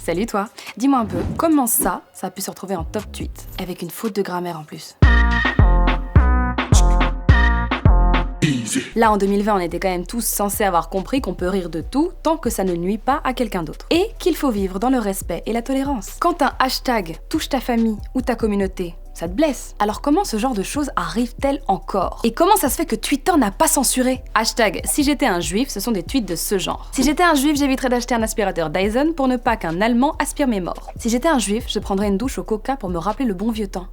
Salut toi. Dis-moi un peu, comment ça a pu se retrouver en top tweet avec une faute de grammaire en plus? Là, en 2020, on était quand même tous censés avoir compris qu'on peut rire de tout tant que ça ne nuit pas à quelqu'un d'autre. Et qu'il faut vivre dans le respect et la tolérance. Quand un hashtag touche ta famille ou ta communauté, ça te blesse. Alors comment ce genre de choses arrive-t-elle encore? Et comment ça se fait que Twitter n'a pas censuré? Hashtag si j'étais un juif, ce sont des tweets de ce genre. Si j'étais un juif, j'éviterais d'acheter un aspirateur Dyson pour ne pas qu'un Allemand aspire mes morts. Si j'étais un juif, je prendrais une douche au coca pour me rappeler le bon vieux temps.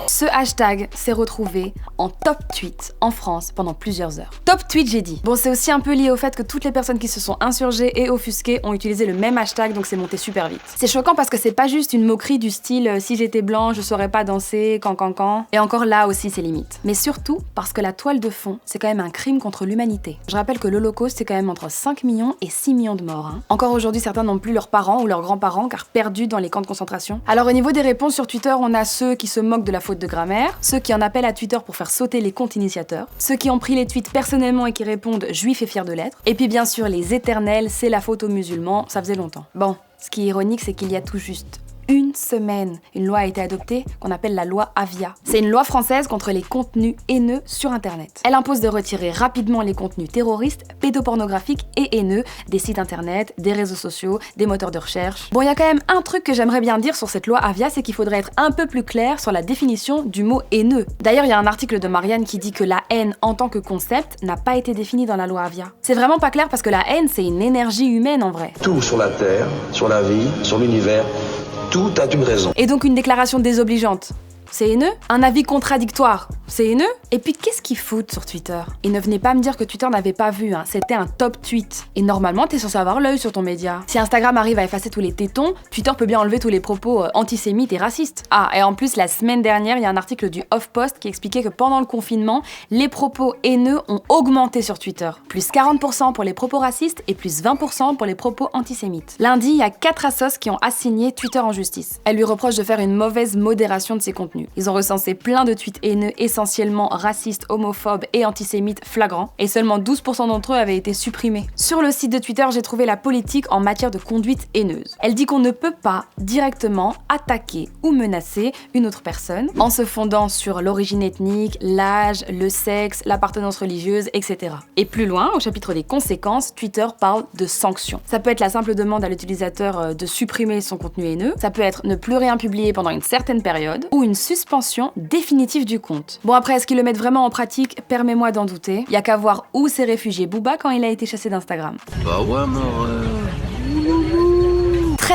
Ce hashtag s'est retrouvé en top tweet en France pendant plusieurs heures. Top tweet, j'ai dit. Bon, c'est aussi un peu lié au fait que toutes les personnes qui se sont insurgées et offusquées ont utilisé le même hashtag, donc c'est monté super vite. C'est choquant parce que c'est pas juste une moquerie du style si j'étais blanc, je saurais pas danser, can. Et encore là aussi, c'est limite. Mais surtout parce que la toile de fond, c'est quand même un crime contre l'humanité. Je rappelle que l'Holocauste, c'est quand même entre 5 millions et 6 millions de morts. Encore aujourd'hui, certains n'ont plus leurs parents ou leurs grands-parents car perdus dans les camps de concentration. Alors au niveau des réponses sur Twitter, on a ceux qui se moquent de la faute de grammaire, ceux qui en appellent à Twitter pour faire sauter les comptes initiateurs, ceux qui ont pris les tweets personnellement et qui répondent « juif et fier de l'être », et puis bien sûr les éternels « c'est la faute aux musulmans », ça faisait longtemps. Bon, ce qui est ironique, c'est qu'il y a tout juste une semaine, une loi a été adoptée qu'on appelle la loi Avia. C'est une loi française contre les contenus haineux sur Internet. Elle impose de retirer rapidement les contenus terroristes, pédopornographiques et haineux des sites Internet, des réseaux sociaux, des moteurs de recherche. Bon, il y a quand même un truc que j'aimerais bien dire sur cette loi Avia, c'est qu'il faudrait être un peu plus clair sur la définition du mot haineux. D'ailleurs, il y a un article de Marianne qui dit que la haine en tant que concept n'a pas été définie dans la loi Avia. C'est vraiment pas clair parce que la haine, c'est une énergie humaine en vrai. Tout sur la Terre, sur la vie, sur l'univers, tout a une raison. Et donc une déclaration désobligeante, c'est haineux? Un avis contradictoire, c'est haineux? Et puis qu'est-ce qu'ils foutent sur Twitter? Et ne venez pas me dire que Twitter n'avait pas vu, c'était un top tweet. Et normalement, t'es censé avoir l'œil sur ton média. Si Instagram arrive à effacer tous les tétons, Twitter peut bien enlever tous les propos antisémites et racistes. Ah, et en plus, la semaine dernière, il y a un article du HuffPost qui expliquait que pendant le confinement, les propos haineux ont augmenté sur Twitter. Plus 40% pour les propos racistes et plus 20% pour les propos antisémites. Lundi, il y a 4 assos qui ont assigné Twitter en justice. Elles lui reprochent de faire une mauvaise modération de ses contenus. Ils ont recensé plein de tweets haineux essentiellement racistes, homophobes et antisémites flagrants, et seulement 12% d'entre eux avaient été supprimés. Sur le site de Twitter, j'ai trouvé la politique en matière de conduite haineuse. Elle dit qu'on ne peut pas directement attaquer ou menacer une autre personne en se fondant sur l'origine ethnique, l'âge, le sexe, l'appartenance religieuse, etc. Et plus loin, au chapitre des conséquences, Twitter parle de sanctions. Ça peut être la simple demande à l'utilisateur de supprimer son contenu haineux, ça peut être ne plus rien publier pendant une certaine période, ou une suspension définitive du compte. Bon, après, est-ce qu'ils le mettent vraiment en pratique? Permets-moi d'en douter. Y a qu'à voir où s'est réfugié Booba quand il a été chassé d'Instagram. Bah ouais,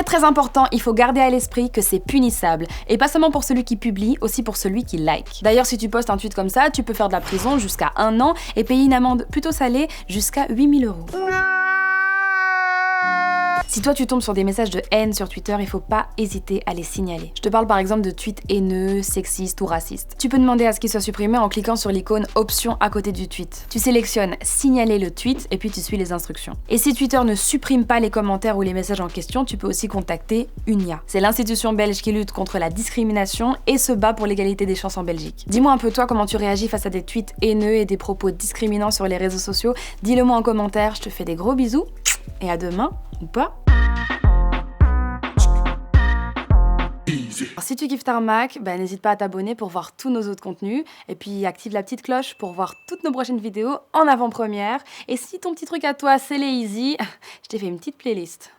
Très important, il faut garder à l'esprit que c'est punissable. Et pas seulement pour celui qui publie, aussi pour celui qui like. D'ailleurs, si tu postes un tweet comme ça, tu peux faire de la prison jusqu'à 1 an et payer une amende plutôt salée jusqu'à 8 000 €. Si toi tu tombes sur des messages de haine sur Twitter, il faut pas hésiter à les signaler. Je te parle par exemple de tweets haineux, sexistes ou racistes. Tu peux demander à ce qu'ils soient supprimés en cliquant sur l'icône option à côté du tweet. Tu sélectionnes signaler le tweet et puis tu suis les instructions. Et si Twitter ne supprime pas les commentaires ou les messages en question, tu peux aussi contacter UNIA. C'est l'institution belge qui lutte contre la discrimination et se bat pour l'égalité des chances en Belgique. Dis-moi un peu toi comment tu réagis face à des tweets haineux et des propos discriminants sur les réseaux sociaux. Dis-le moi en commentaire, je te fais des gros bisous et à demain ou pas. Alors, si tu kiffes Tarmac, n'hésite pas à t'abonner pour voir tous nos autres contenus et puis active la petite cloche pour voir toutes nos prochaines vidéos en avant-première. Et si ton petit truc à toi c'est les easy, je t'ai fait une petite playlist.